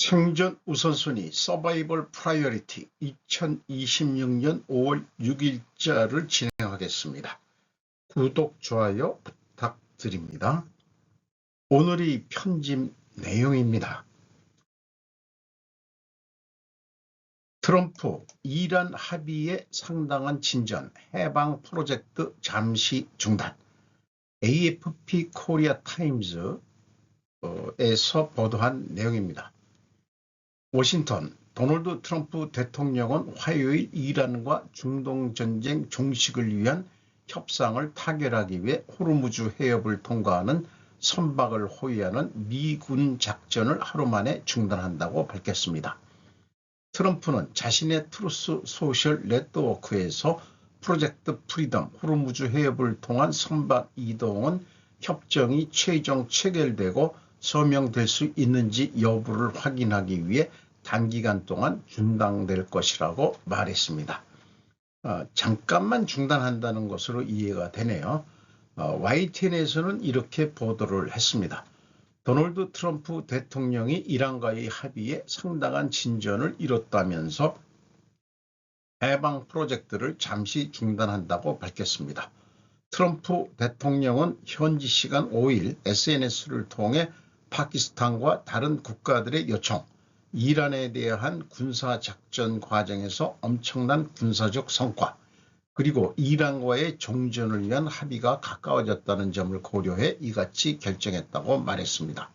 생존 우선순위 서바이벌 프라이어리티 2026년 5월 6일자를 진행하겠습니다. 구독, 좋아요 부탁드립니다. 오늘의 편집 내용입니다. 트럼프 이란 합의에 상당한 진전, 해방 프로젝트 잠시 중단. AFP 코리아 타임즈에서 보도한 내용입니다. 워싱턴, 도널드 트럼프 대통령은 화요일 이란과 중동전쟁 종식을 위한 협상을 타결하기 위해 호르무즈 해협을 통과하는 선박을 호위하는 미군 작전을 하루 만에 중단한다고 밝혔습니다. 트럼프는 자신의 트루스 소셜 네트워크에서 프로젝트 프리덤, 호르무즈 해협을 통한 선박 이동은 협정이 최종 체결되고 서명될 수 있는지 여부를 확인하기 위해 단기간 동안 중단될 것이라고 말했습니다. 잠깐만 중단한다는 것으로 이해가 되네요. YTN에서는 이렇게 보도를 했습니다. 도널드 트럼프 대통령이 이란과의 합의에 상당한 진전을 이뤘다면서 해방 프로젝트를 잠시 중단한다고 밝혔습니다. 트럼프 대통령은 현지 시간 5일 SNS를 통해 파키스탄과 다른 국가들의 요청, 이란에 대한 군사작전 과정에서 엄청난 군사적 성과, 그리고 이란과의 종전을 위한 합의가 가까워졌다는 점을 고려해 이같이 결정했다고 말했습니다.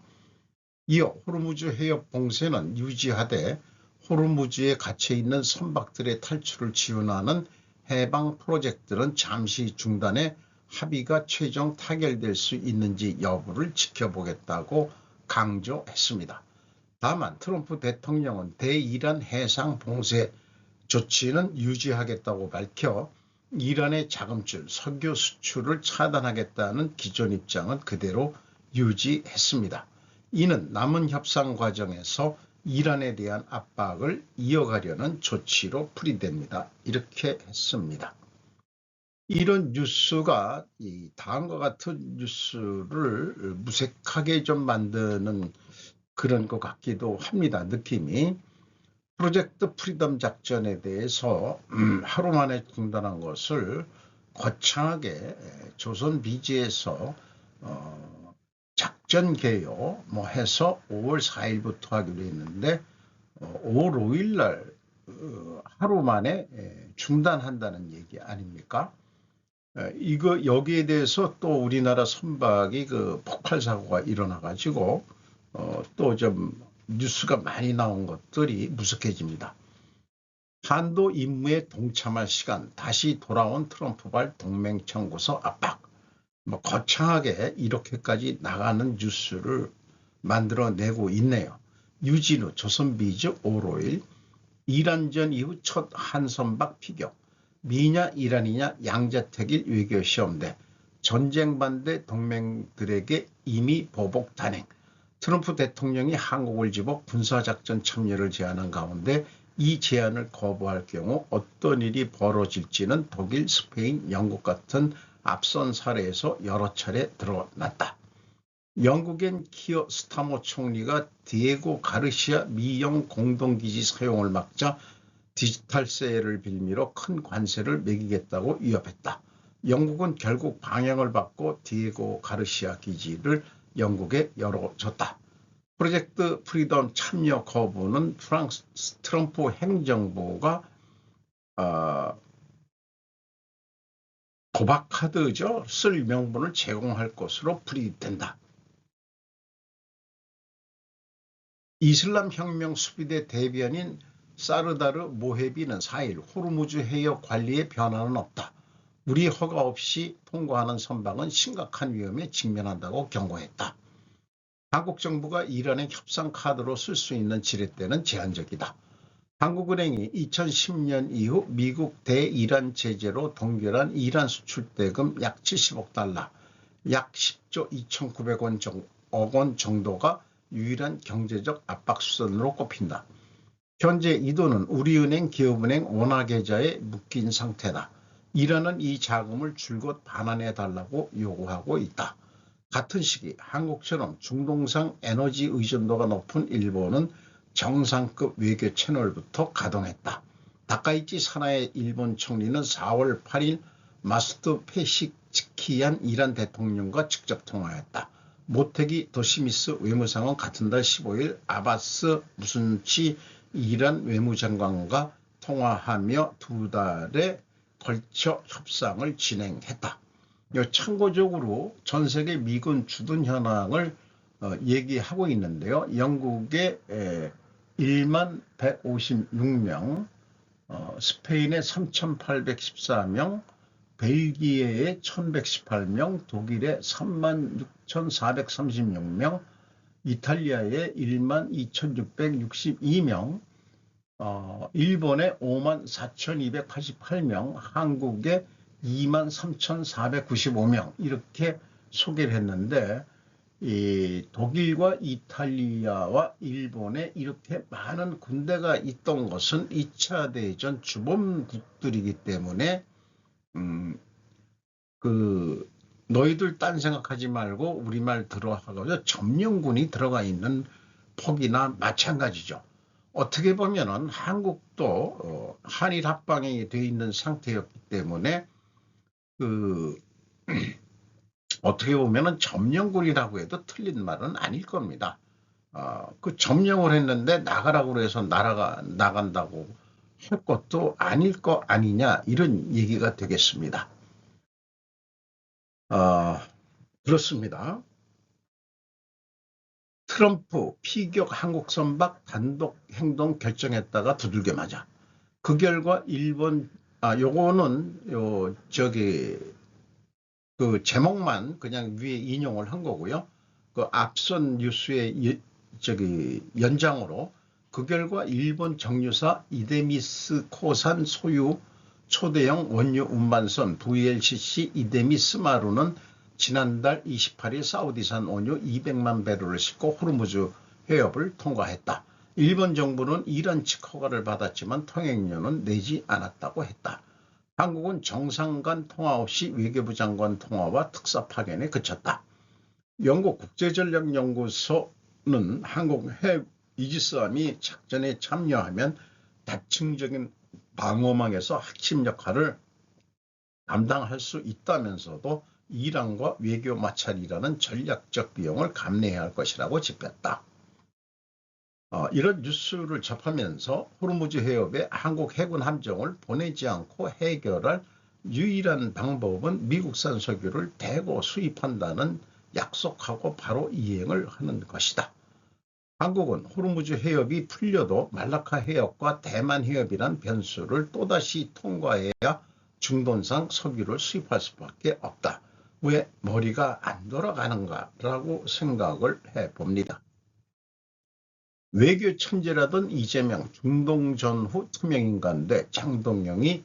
이어 호르무즈 해협 봉쇄는 유지하되 호르무즈에 갇혀있는 선박들의 탈출을 지원하는 해방 프로젝트는 잠시 중단해 합의가 최종 타결될 수 있는지 여부를 지켜보겠다고 강조했습니다. 다만 트럼프 대통령은 대이란 해상 봉쇄 조치는 유지하겠다고 밝혀 이란의 자금줄, 석유 수출을 차단하겠다는 기존 입장은 그대로 유지했습니다. 이는 남은 협상 과정에서 이란에 대한 압박을 이어가려는 조치로 풀이됩니다. 이렇게 했습니다. 이런 뉴스가 다음과 같은 뉴스를 무색하게 좀 만드는 그런 것 같기도 합니다. 느낌이. 프로젝트 프리덤 작전에 대해서 하루 만에 중단한 것을 거창하게 조선 비지에서 작전 개요 해서 5월 4일부터 하기로 했는데 5월 5일 날 하루 만에 중단한다는 얘기 아닙니까? 이거 여기에 대해서 또 우리나라 선박이 그 폭발 사고가 일어나 가지고 또 좀 뉴스가 많이 나온 것들이 무색해집니다. 한도 임무에 동참할 시간, 다시 돌아온 트럼프발 동맹 청구서 압박, 거창하게 이렇게까지 나가는 뉴스를 만들어내고 있네요. 유진우 조선비즈 5월 5일, 이란전 이후 첫 한선박 피격, 미냐 이란이냐 양자택일 외교시험대, 전쟁 반대 동맹들에게 이미 보복 단행. 트럼프 대통령이 한국을 집어 군사작전 참여를 제안한 가운데 이 제안을 거부할 경우 어떤 일이 벌어질지는 독일, 스페인, 영국 같은 앞선 사례에서 여러 차례 드러났다. 영국엔 키어 스타머 총리가 디에고 가르시아 미영 공동기지 사용을 막자 디지털세를 빌미로 큰 관세를 매기겠다고 위협했다. 영국은 결국 방향을 바꿔 디에고 가르시아 기지를 영국에 열어줬다. 프로젝트 프리덤 참여 거부는 프랑스 트럼프 행정부가 도박카드죠. 쓸 명분을 제공할 것으로 풀이된다. 이슬람 혁명 수비대 대변인 사르다르 모헤비는 4일 호르무즈 해협 관리에 변화는 없다. 우리 허가 없이 통과하는 선박은 심각한 위험에 직면한다고 경고했다. 한국 정부가 이란의 협상 카드로 쓸 수 있는 지렛대는 제한적이다. 한국은행이 2010년 이후 미국 대이란 제재로 동결한 이란 수출 대금 약 70억 달러, 약 10조 2,900억 원 정도가 유일한 경제적 압박수단으로 꼽힌다. 현재 이 돈은 우리은행, 기업은행 원화계좌에 묶인 상태다. 이란은 이 자금을 줄곧 반환해달라고 요구하고 있다. 같은 시기 한국처럼 중동상 에너지 의존도가 높은 일본은 정상급 외교 채널부터 가동했다. 다카이치 사나의 일본 총리는 4월 8일 마수도 페시키안 이란 대통령과 직접 통화했다. 모테기 도시미스 외무상은 같은 달 15일 아바스 무순치 이란 외무장관과 통화하며 2달에 걸쳐 협상을 진행했다. 참고적으로 전 세계 미군 주둔 현황을 얘기하고 있는데요. 영국의 1만 156명, 스페인의 3,814명, 벨기에의 1,118명, 독일의 36,436명, 이탈리아의 1만 2,662명, 일본의 5만 4,288명, 한국의 2만 3,495명 이렇게 소개를 했는데 이 독일과 이탈리아와 일본에 이렇게 많은 군대가 있던 것은 2차 대전 주범국들이기 때문에 너희들 딴 생각하지 말고 우리말 들어하고 점령군이 들어가 있는 폭이나 마찬가지죠. 어떻게 보면은 한국도 한일 합방이 되어 있는 상태였기 때문에 어떻게 보면은 점령군이라고 해도 틀린 말은 아닐 겁니다. 그 점령을 했는데 나가라고 해서 나라가 나간다고 할 것도 아닐 거 아니냐 이런 얘기가 되겠습니다. 그렇습니다. 트럼프 피격 한국 선박 단독 행동 결정했다가 두들겨 맞아. 그 결과 일본 요거는 그 제목만 그냥 위에 인용을 한 거고요. 그 앞선 뉴스의 연장으로 그 결과 일본 정유사 이데미스 코산 소유 초대형 원유 운반선 VLCC 이데미스마루는 지난달 28일 사우디산 원유 200만 배럴을 싣고 호르무즈 해협을 통과했다. 일본 정부는 이란 측 허가를 받았지만 통행료는 내지 않았다고 했다. 한국은 정상 간 통화 없이 외교부 장관 통화와 특사 파견에 그쳤다. 영국 국제전략연구소는 한국 핵 이지스함이 작전에 참여하면 다층적인 방어망에서 핵심 역할을 감당할 수 있다면서도 이란과 외교 마찰이라는 전략적 비용을 감내해야 할 것이라고 짚었다. 이런 뉴스를 접하면서 호르무즈 해협에 한국 해군 함정을 보내지 않고 해결할 유일한 방법은 미국산 석유를 대거 수입한다는 약속하고 바로 이행을 하는 것이다. 한국은 호르무즈 해협이 풀려도 말라카 해협과 대만 해협이란 변수를 또다시 통과해야 중돈상 석유를 수입할 수밖에 없다. 왜 머리가 안 돌아가는가라고 생각을 해봅니다. 외교 천재라던 이재명 중동 전후 투명인간대 장동영이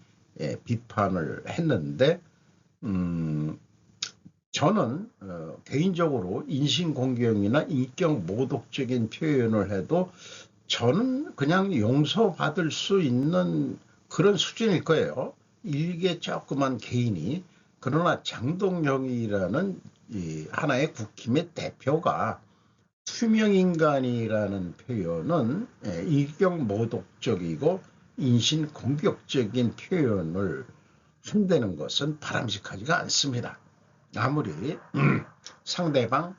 비판을 했는데 저는 개인적으로 인신공격이나 인격 모독적인 표현을 해도 저는 그냥 용서받을 수 있는 그런 수준일 거예요. 일개 조그만 개인이. 그러나 장동영이라는 하나의 국힘의 대표가 투명인간이라는 표현은 인격 모독적이고 인신공격적인 표현을 한다는 것은 바람직하지가 않습니다. 아무리 상대방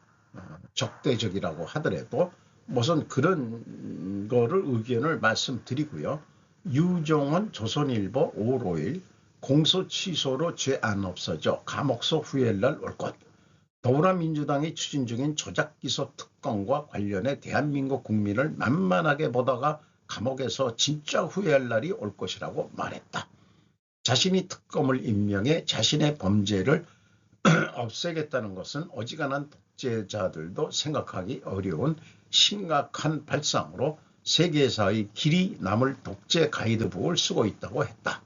적대적이라고 하더라도 무슨 그런 거를 의견을 말씀드리고요. 유종헌 조선일보 5월 5일 공소 취소로 죄 안 없어져 감옥서 후회할 날 올 것. 더불어민주당이 추진 중인 조작기소 특검과 관련해 대한민국 국민을 만만하게 보다가 감옥에서 진짜 후회할 날이 올 것이라고 말했다. 자신이 특검을 임명해 자신의 범죄를 없애겠다는 것은 어지간한 독재자들도 생각하기 어려운 심각한 발상으로 세계사의 길이 남을 독재 가이드북을 쓰고 있다고 했다.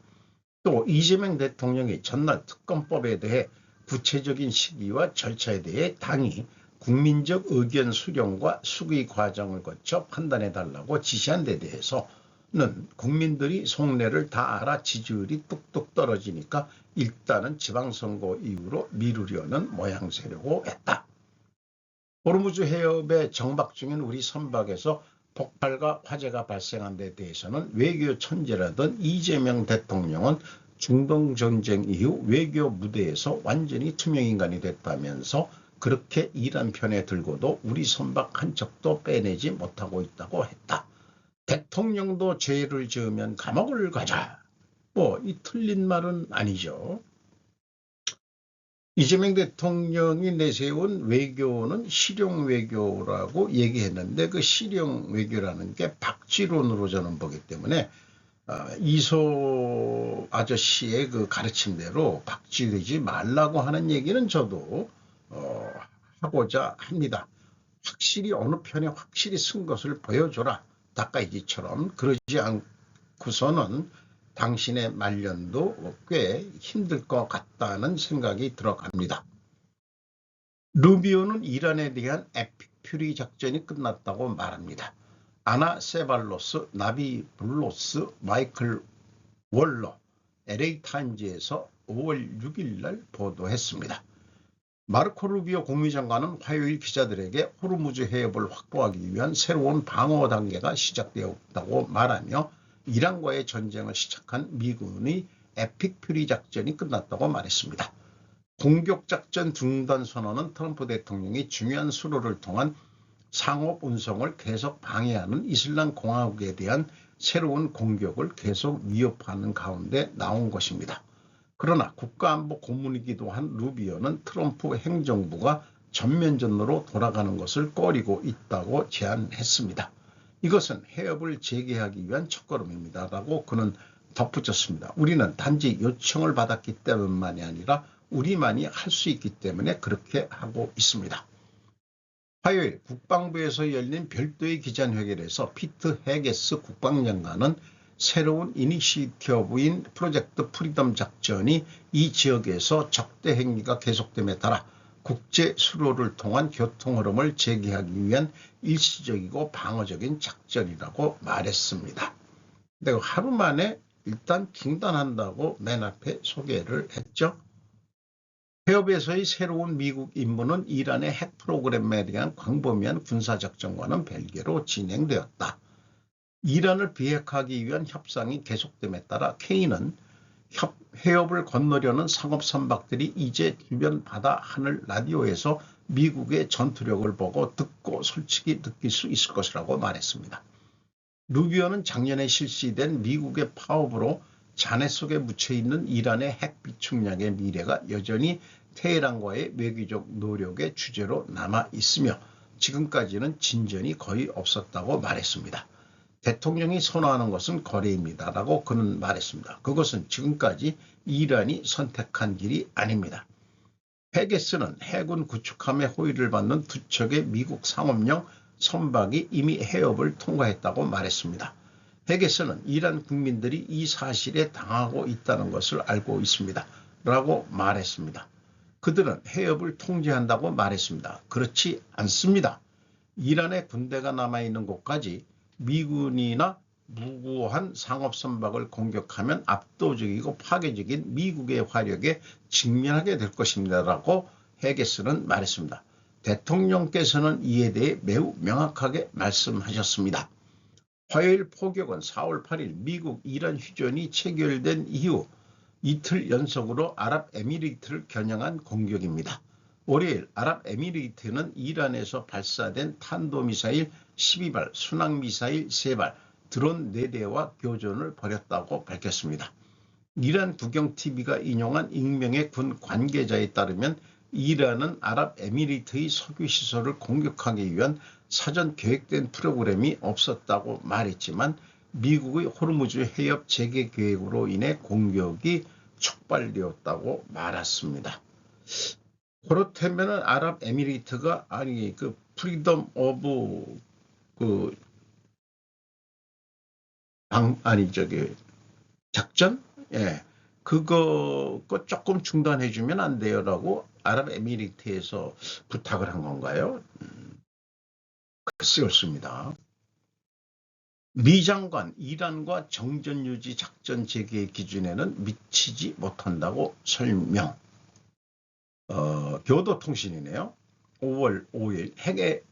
또 이재명 대통령이 전날 특검법에 대해 구체적인 시기와 절차에 대해 당이 국민적 의견 수렴과 수기 과정을 거쳐 판단해달라고 지시한 데 대해서는 국민들이 속내를 다 알아 지지율이 뚝뚝 떨어지니까 일단은 지방선거 이후로 미루려는 모양새라고 했다. 호르무즈 해협에 정박 중인 우리 선박에서 폭발과 화재가 발생한 데 대해서는 외교 천재라던 이재명 대통령은 중동 전쟁 이후 외교 무대에서 완전히 투명인간이 됐다면서 그렇게 이란 편에 들고도 우리 선박 한 척도 빼내지 못하고 있다고 했다. 대통령도 죄를 지으면 감옥을 가자. 이 틀린 말은 아니죠. 이재명 대통령이 내세운 외교는 실용 외교라고 얘기했는데 그 실용 외교라는 게 박쥐론으로 저는 보기 때문에 이소 아저씨의 그 가르침대로 박쥐되지 말라고 하는 얘기는 저도 하고자 합니다. 확실히 어느 편에 확실히 쓴 것을 보여줘라. 닭가이지처럼 그러지 않고서는 당신의 말년도 꽤 힘들 것 같다는 생각이 들어갑니다. 루비오는 이란에 대한 에픽 퓨리 작전이 끝났다고 말합니다. 아나 세발로스, 나비블로스, 마이클 월러, LA타임즈에서 5월 6일 날 보도했습니다. 마르코 루비오 국무장관은 화요일 기자들에게 호르무즈 해협을 확보하기 위한 새로운 방어 단계가 시작되었다고 말하며 이란과의 전쟁을 시작한 미군의 에픽 퓨리 작전이 끝났다고 말했습니다. 공격작전 중단 선언은 트럼프 대통령이 중요한 수로를 통한 상업 운송을 계속 방해하는 이슬람 공화국에 대한 새로운 공격을 계속 위협하는 가운데 나온 것입니다. 그러나 국가안보 고문이기도 한 루비오는 트럼프 행정부가 전면전으로 돌아가는 것을 꺼리고 있다고 제안했습니다. 이것은 해협을 재개하기 위한 첫걸음입니다. 라고 그는 덧붙였습니다. 우리는 단지 요청을 받았기 때문만이 아니라 우리만이 할 수 있기 때문에 그렇게 하고 있습니다. 화요일 국방부에서 열린 별도의 기자회견에서 피트 헤게스 국방장관은 새로운 이니시티어브인 프로젝트 프리덤 작전이 이 지역에서 적대 행위가 계속됨에 따라 국제 수로를 통한 교통 흐름을 재개하기 위한 일시적이고 방어적인 작전이라고 말했습니다. 근데 하루 만에 일단 중단한다고 맨 앞에 소개를 했죠. 해협에서의 새로운 미국 임무는 이란의 핵 프로그램에 대한 광범위한 군사작전과는 별개로 진행되었다. 이란을 비핵화하기 위한 협상이 계속됨에 따라 K는 해협을 건너려는 상업 선박들이 이제 주변 바다 하늘 라디오에서 미국의 전투력을 보고 듣고 솔직히 느낄 수 있을 것이라고 말했습니다. 루비오는 작년에 실시된 미국의 파업으로 잔해 속에 묻혀있는 이란의 핵 비축량의 미래가 여전히 테헤란과의 외교적 노력의 주제로 남아 있으며 지금까지는 진전이 거의 없었다고 말했습니다. 대통령이 선호하는 것은 거래입니다. 라고 그는 말했습니다. 그것은 지금까지 이란이 선택한 길이 아닙니다. 헤게스는 해군 구축함의 호위를 받는 두 척의 미국 상업용 선박이 이미 해협을 통과했다고 말했습니다. 헤게스는 이란 국민들이 이 사실에 당하고 있다는 것을 알고 있습니다. 라고 말했습니다. 그들은 해협을 통제한다고 말했습니다. 그렇지 않습니다. 이란의 군대가 남아있는 곳까지 미군이나 무고한 상업선박을 공격하면 압도적이고 파괴적인 미국의 화력에 직면하게 될 것입니다. 라고 헤게스는 말했습니다. 대통령께서는 이에 대해 매우 명확하게 말씀하셨습니다. 화요일 포격은 4월 8일 미국 이란 휴전이 체결된 이후 이틀 연속으로 아랍에미리트를 겨냥한 공격입니다. 월요일 아랍에미리트는 이란에서 발사된 탄도미사일 12발, 순항미사일 3발, 드론 4대와 교전을 벌였다고 밝혔습니다. 이란 국영TV가 인용한 익명의 군 관계자에 따르면 이란은 아랍에미리트의 석유시설을 공격하기 위한 사전 계획된 프로그램이 없었다고 말했지만 미국의 호르무즈 해협 재개 계획으로 인해 공격이 촉발되었다고 말했습니다. 그렇다면 아랍에미리트가 프리덤 오브 작전? 예. 그거 조금 중단해주면 안 돼요. 라고 아랍에미리트에서 부탁을 한 건가요? 글쎄였습니다. 미 장관, 이란과 정전 유지 작전 재개 기준에는 미치지 못한다고 설명. 교도통신이네요. 5월 5일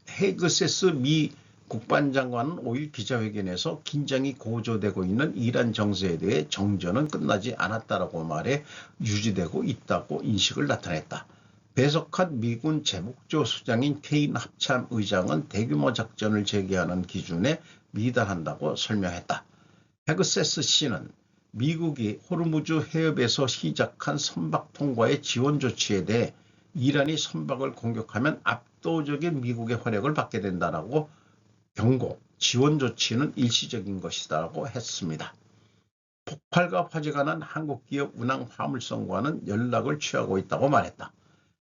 헤그세스 미 국방장관은 5일 기자회견에서 긴장이 고조되고 있는 이란 정세에 대해 정전은 끝나지 않았다라고 말해 유지되고 있다고 인식을 나타냈다. 배석한 미군 제복조 수장인 케인 합참 의장은 대규모 작전을 재개하는 기준에 미달한다고 설명했다. 헤그세스 씨는 미국이 호르무즈 해협에서 시작한 선박 통과의 지원 조치에 대해 이란이 선박을 공격하면 압도적인 미국의 활약을 받게 된다라고 경고, 지원 조치는 일시적인 것이다라고 했습니다. 폭발과 화재가 난 한국기업 운항 화물선과는 연락을 취하고 있다고 말했다.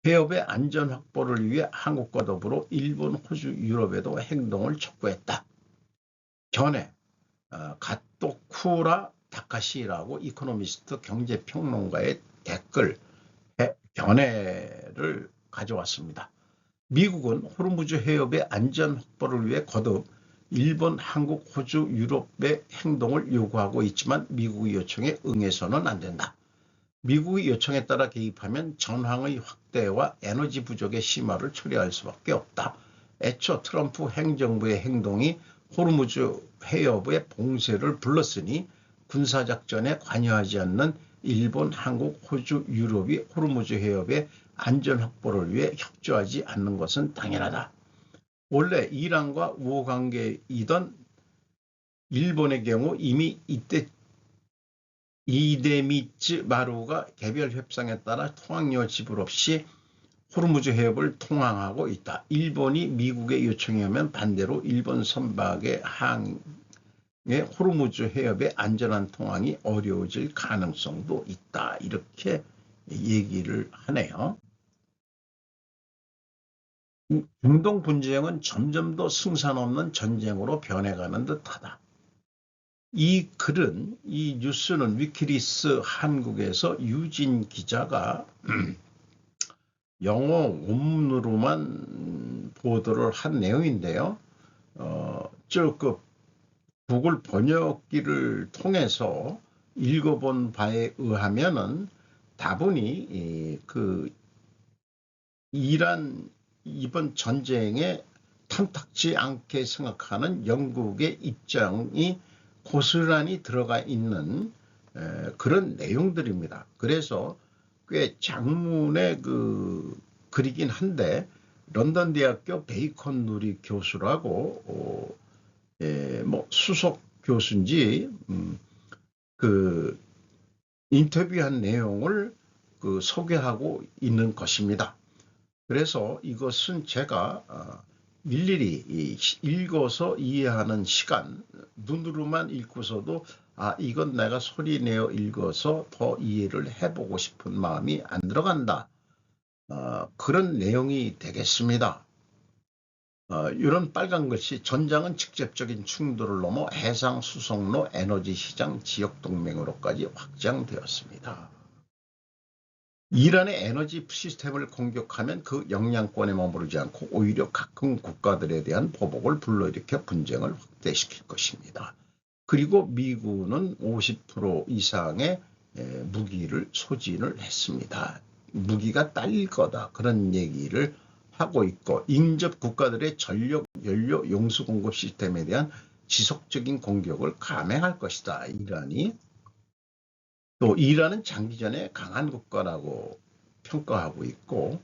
해협의 안전 확보를 위해 한국과 더불어 일본, 호주, 유럽에도 행동을 촉구했다. 견해, 가토쿠라 다카시라고 이코노미스트 경제평론가의 댓글, 견해를 가져왔습니다. 미국은 호르무즈 해협의 안전 확보를 위해 거듭 일본, 한국, 호주, 유럽의 행동을 요구하고 있지만 미국의 요청에 응해서는 안 된다. 미국의 요청에 따라 개입하면 전황의 확대와 에너지 부족의 심화를 초래할 수밖에 없다. 애초 트럼프 행정부의 행동이 호르무즈 해협의 봉쇄를 불렀으니 군사작전에 관여하지 않는 일본, 한국, 호주, 유럽이 호르무즈 해협의 안전 확보를 위해 협조하지 않는 것은 당연하다. 원래 이란과 우호 관계이던 일본의 경우 이미 이때 이데미츠 마루가 개별 협상에 따라 통항료 지불 없이 호르무즈 해협을 통항하고 있다. 일본이 미국의 요청에 의하면 반대로 일본 선박의 항해 호르무즈 해협의 안전한 통항이 어려워질 가능성도 있다. 이렇게 얘기를 하네요. 중동 분쟁은 점점 더 승산 없는 전쟁으로 변해가는 듯하다. 이 글은, 이 뉴스는 위키리스 한국에서 유진 기자가 영어 원문으로만 보도를 한 내용인데요. 그 구글 번역기를 통해서 읽어본 바에 의하면은 다분히 그 이란 이번 전쟁에 탐탁지 않게 생각하는 영국의 입장이 고스란히 들어가 있는 그런 내용들입니다. 그래서 꽤 장문의 그 글이긴 한데 런던 대학교 베이컨 누리 교수라고 뭐 수석 교수인지 그 인터뷰한 내용을 그 소개하고 있는 것입니다. 그래서 이것은 제가 일일이 읽어서 이해하는 시간, 눈으로만 읽고서도 이건 내가 소리 내어 읽어서 더 이해를 해보고 싶은 마음이 안 들어간다. 그런 내용이 되겠습니다. 이런 빨간 글씨, 전장은 직접적인 충돌을 넘어 해상, 수송로, 에너지 시장, 지역 동맹으로까지 확장되었습니다. 이란의 에너지 시스템을 공격하면 그 영향권에 머무르지 않고 오히려 각국 국가들에 대한 보복을 불러일으켜 분쟁을 확대시킬 것입니다. 그리고 미군은 50% 이상의 무기를 소진을 했습니다. 무기가 딸릴 거다. 그런 얘기를 하고 있고 인접 국가들의 전력, 연료, 용수 공급 시스템에 대한 지속적인 공격을 감행할 것이다. 이란이. 또 이란은 장기전에 강한 국가라고 평가하고 있고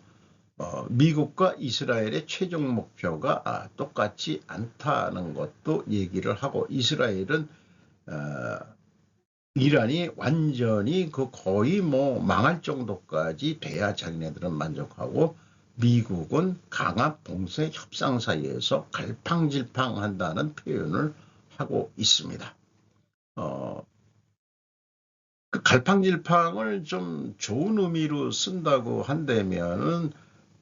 미국과 이스라엘의 최종 목표가 똑같지 않다는 것도 얘기를 하고 이스라엘은 이란이 완전히 그 거의 뭐 망할 정도까지 돼야 자기네들은 만족하고 미국은 강압 봉쇄 협상 사이에서 갈팡질팡한다는 표현을 하고 있습니다. 그 갈팡질팡을 좀 좋은 의미로 쓴다고 한다면은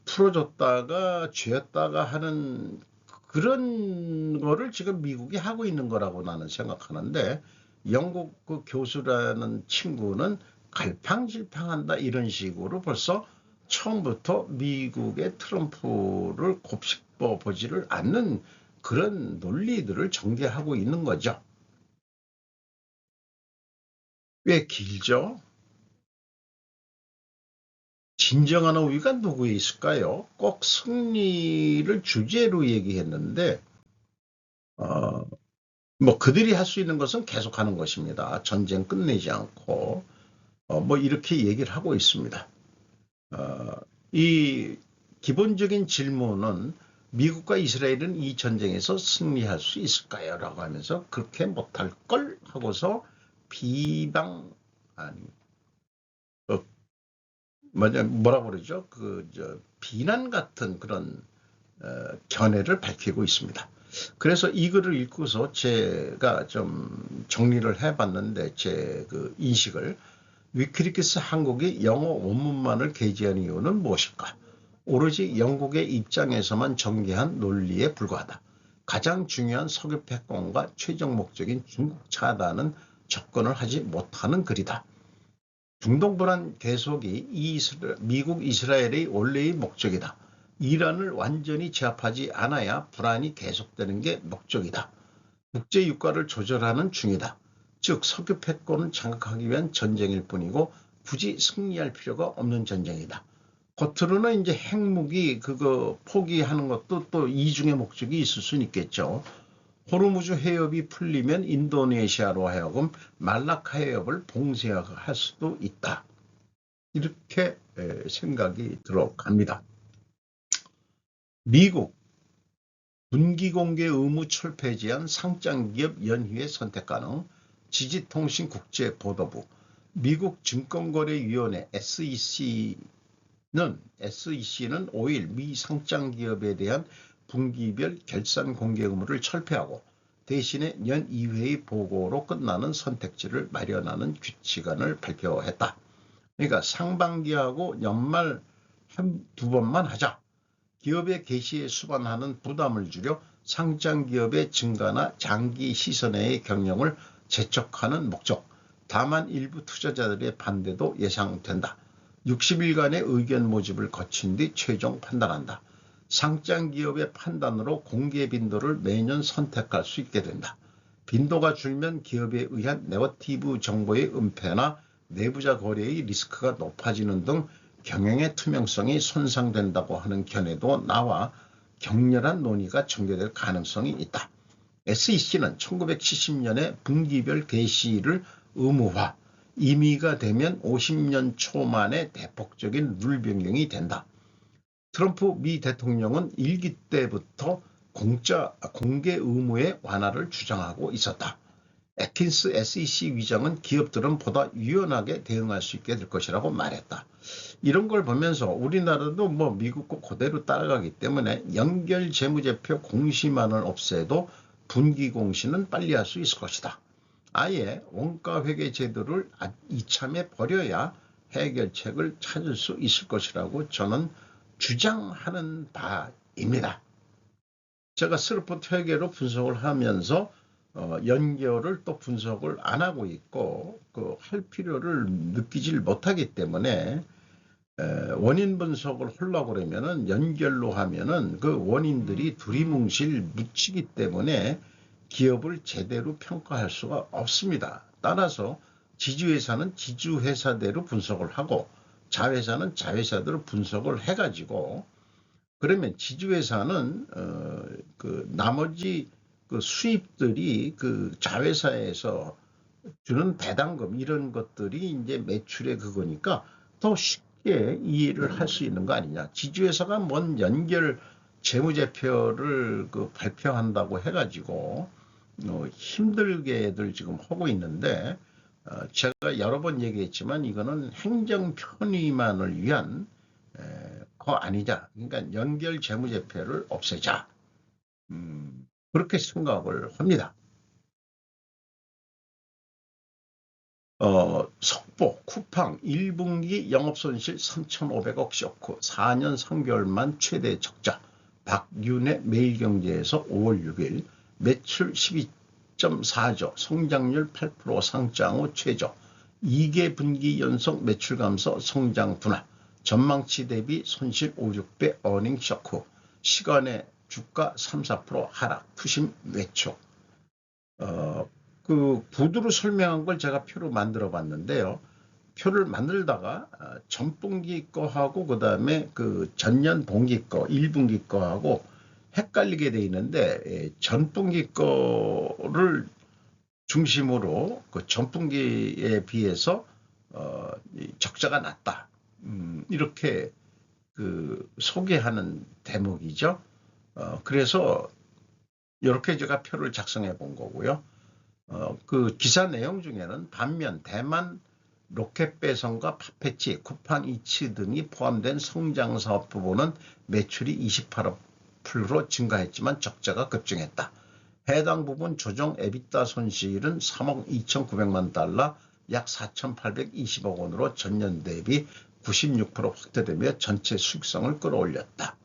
풀어줬다가 쥐었다가 하는 그런 거를 지금 미국이 하고 있는 거라고 나는 생각하는데 영국 그 교수라는 친구는 갈팡질팡한다 이런 식으로 벌써 처음부터 미국의 트럼프를 곱씹어 보지를 않는 그런 논리들을 전개하고 있는 거죠. 꽤 길죠? 진정한 우위가 누구에 있을까요? 꼭 승리를 주제로 얘기했는데 어, 뭐 그들이 할 수 있는 것은 계속하는 것입니다. 전쟁 끝내지 않고 뭐 이렇게 얘기를 하고 있습니다. 어, 이 기본적인 질문은 미국과 이스라엘은 이 전쟁에서 승리할 수 있을까요? 라고 하면서 그렇게 못할 걸 하고서 비방 아니 뭐라고 그러죠? 비난 같은 그런 견해를 밝히고 있습니다. 그래서 이 글을 읽고서 제가 좀 정리를 해봤는데 제 그 인식을 위키리크스 한국이 영어 원문만을 게재한 이유는 무엇일까? 오로지 영국의 입장에서만 전개한 논리에 불과하다. 가장 중요한 석유 패권과 최종 목적인 중국 차단은 접근을 하지 못하는 글이다. 중동 불안 계속이 미국 이스라엘의 원래의 목적이다. 이란을 완전히 제압하지 않아야 불안이 계속되는 게 목적이다. 국제 유가를 조절하는 중이다. 즉 석유 패권을 장악하기 위한 전쟁일 뿐이고 굳이 승리할 필요가 없는 전쟁이다. 겉으로는 이제 핵무기 그거 포기하는 것도 또 이중의 목적이 있을 수는 있겠죠. 호르무즈 해협이 풀리면 인도네시아로 하여금 말라카 해협을 봉쇄할 수도 있다. 이렇게 생각이 들어갑니다. 미국 분기공개 의무 철폐 제한 상장기업 연휴에 선택 가능. 지지통신국제보도부 미국 증권거래위원회 SEC는 5일 미 상장기업에 대한 분기별 결산 공개 의무를 철폐하고 대신에 연 2회의 보고로 끝나는 선택지를 마련하는 규칙안을 발표했다. 그러니까 상반기하고 연말 두 번만 하자. 기업의 개시에 수반하는 부담을 줄여 상장기업의 증가나 장기 시선의 경영을 재촉하는 목적. 다만 일부 투자자들의 반대도 예상된다. 60일간의 의견 모집을 거친 뒤 최종 판단한다. 상장기업의 판단으로 공개 빈도를 매년 선택할 수 있게 된다. 빈도가 줄면 기업에 의한 네거티브 정보의 은폐나 내부자 거래의 리스크가 높아지는 등 경영의 투명성이 손상된다고 하는 견해도 나와 격렬한 논의가 전개될 가능성이 있다. SEC는 1970년에 분기별 개시를 의무화, 임의가 되면 50년 초 만에 대폭적인 룰 변경이 된다. 트럼프 미 대통령은 1기 때부터 공개 의무의 완화를 주장하고 있었다. 애킨스 SEC 위장은 기업들은 보다 유연하게 대응할 수 있게 될 것이라고 말했다. 이런 걸 보면서 우리나라도 뭐 미국 거 그대로 따라가기 때문에 연결 재무제표 공시만을 없애도 분기 공시는 빨리 할 수 있을 것이다. 아예 원가회계 제도를 이참에 버려야 해결책을 찾을 수 있을 것이라고 저는 주장하는 바입니다. 제가 스루포트 회계로 분석을 하면서 연결을 또 분석을 안 하고 있고 할 필요를 느끼질 못하기 때문에 원인 분석을 하려고 그러면은 연결로 하면은 그 원인들이 두리뭉실 묻히기 때문에 기업을 제대로 평가할 수가 없습니다. 따라서 지주회사는 지주회사대로 분석을 하고 자회사는 자회사대로 분석을 해가지고 그러면 지주회사는 나머지 그 수입들이 그 자회사에서 주는 배당금 이런 것들이 이제 매출의 그거니까 더 쉽게 이해를 할 수 있는 거 아니냐. 지주회사가 뭔 연결 재무제표를 발표한다고 해가지고 힘들게들 지금 하고 있는데 제가 여러 번 얘기했지만 이거는 행정 편의만을 위한 거 아니냐. 그러니까 연결 재무제표를 없애자. 그렇게 생각을 합니다. 석보, 쿠팡 1분기 영업손실 3,500억 쇼크, 4년 3개월만 최대 적자. 박윤의 매일경제에서 5월 6일 매출 12.4조, 성장률 8% 상장 후 최저, 2개 분기 연속 매출 감소, 성장 둔화, 전망치 대비 손실 5, 6배 어닝 쇼크, 시간에 주가 3, 4% 하락, 투심 외촉. 그 구두로 설명한 걸 제가 표로 만들어 봤는데요. 표를 만들다가 전분기 거하고 그다음에 그 전년 동기 거 1분기 거하고 헷갈리게 돼 있는데 전분기 거를 중심으로 그 전분기에 비해서 적자가 낮다. 이렇게 그 소개하는 대목이죠. 그래서 이렇게 제가 표를 작성해 본 거고요. 그 기사 내용 중에는 반면 대만 로켓 배송과 파페치, 쿠팡 이츠 등이 포함된 성장 사업 부분은 매출이 28% 증가했지만 적자가 급증했다. 해당 부분 조정 에비타 손실은 3억 2,900만 달러, 약 4,820억 원으로 전년 대비 96% 확대되며 전체 수익성을 끌어올렸다.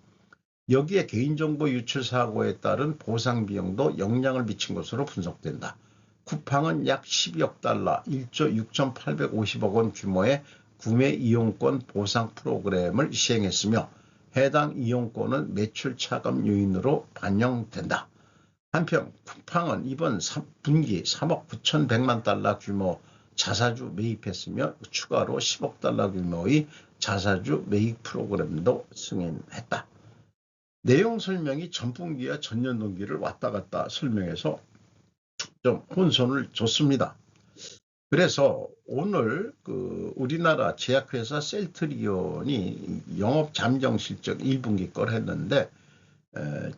여기에 개인정보 유출 사고에 따른 보상 비용도 영향을 미친 것으로 분석된다. 쿠팡은 약 12억 달러, 1조 6,850억 원 규모의 구매 이용권 보상 프로그램을 시행했으며 해당 이용권은 매출 차감 요인으로 반영된다. 한편 쿠팡은 이번 분기 3억 9,100만 달러 규모 자사주 매입했으며 추가로 10억 달러 규모의 자사주 매입 프로그램도 승인했다. 내용 설명이 전분기와 전년 동기를 왔다 갔다 설명해서 좀 혼선을 줬습니다. 그래서 오늘 그 우리나라 제약회사 셀트리온이 영업 잠정 실적 1분기 걸 했는데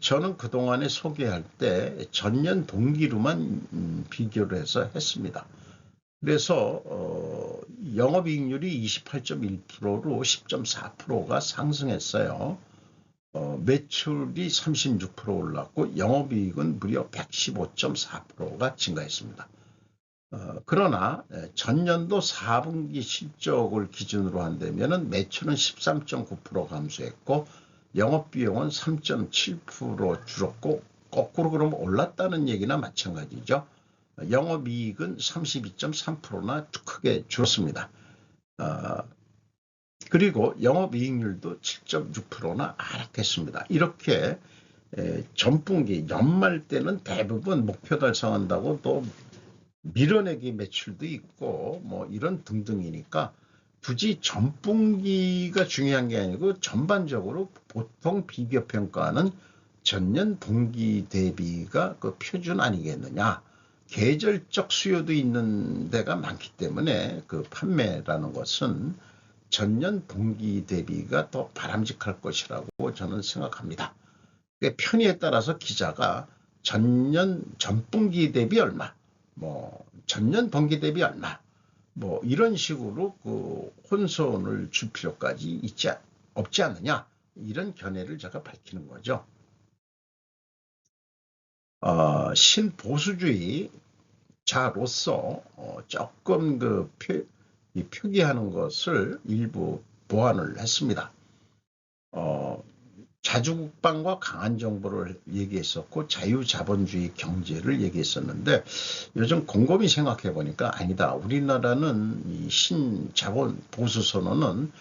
저는 그동안에 소개할 때 전년 동기로만 비교를 해서 했습니다. 그래서 영업이익률이 28.1%로 10.4%가 상승했어요. 매출이 36% 올랐고 영업이익은 무려 115.4%가 증가했습니다. 그러나 전년도 4분기 실적을 기준으로 한다면 매출은 13.9% 감소했고 영업비용은 3.7% 줄었고 거꾸로 그러면 올랐다는 얘기나 마찬가지죠. 영업이익은 32.3%나 크게 줄었습니다. 그리고 영업이익률도 7.6%나 하락했습니다. 이렇게 전분기 연말 때는 대부분 목표 달성한다고 또 밀어내기 매출도 있고 뭐 이런 등등이니까 굳이 전분기가 중요한 게 아니고 전반적으로 보통 비교평가는 전년 동기 대비가 그 표준 아니겠느냐. 계절적 수요도 있는 데가 많기 때문에 그 판매라는 것은 전년 동기 대비가 더 바람직할 것이라고 저는 생각합니다. 편의에 따라서 기자가 전분기 대비 얼마, 뭐 전년 동기 대비 얼마, 뭐 이런 식으로 그 혼선을 줄 필요까지 없지 않느냐, 이런 견해를 제가 밝히는 거죠. 신보수주의자로서 조금 그 표기하는 것을 일부 보완을 했습니다. 자주국방과 강한 정보를 얘기했었고 자유자본주의 경제를 얘기했었는데 요즘 곰곰이 생각해 보니까 아니다. 우리나라는 이 신자본 보수 선언은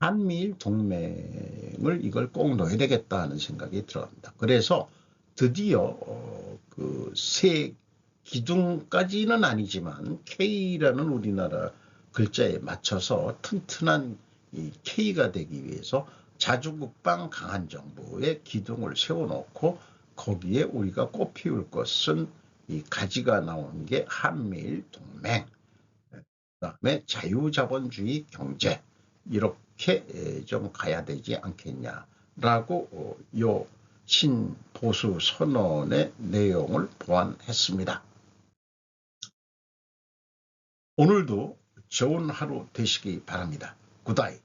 한미일 동맹을 이걸 꼭 넣어야 되겠다 하는 생각이 들어갑니다. 그래서 드디어 그 새 기둥까지는 아니지만 K라는 우리나라 글자에 맞춰서 튼튼한 이 K가 되기 위해서 자주국방 강한 정부의 기둥을 세워놓고 거기에 우리가 꽃피울 것은 이 가지가 나오는 게 한미일 동맹, 그다음에 자유자본주의 경제 이렇게 좀 가야 되지 않겠냐라고 요 신보수 선언의 내용을 보완했습니다. 오늘도 좋은 하루 되시기 바랍니다. 굿다이.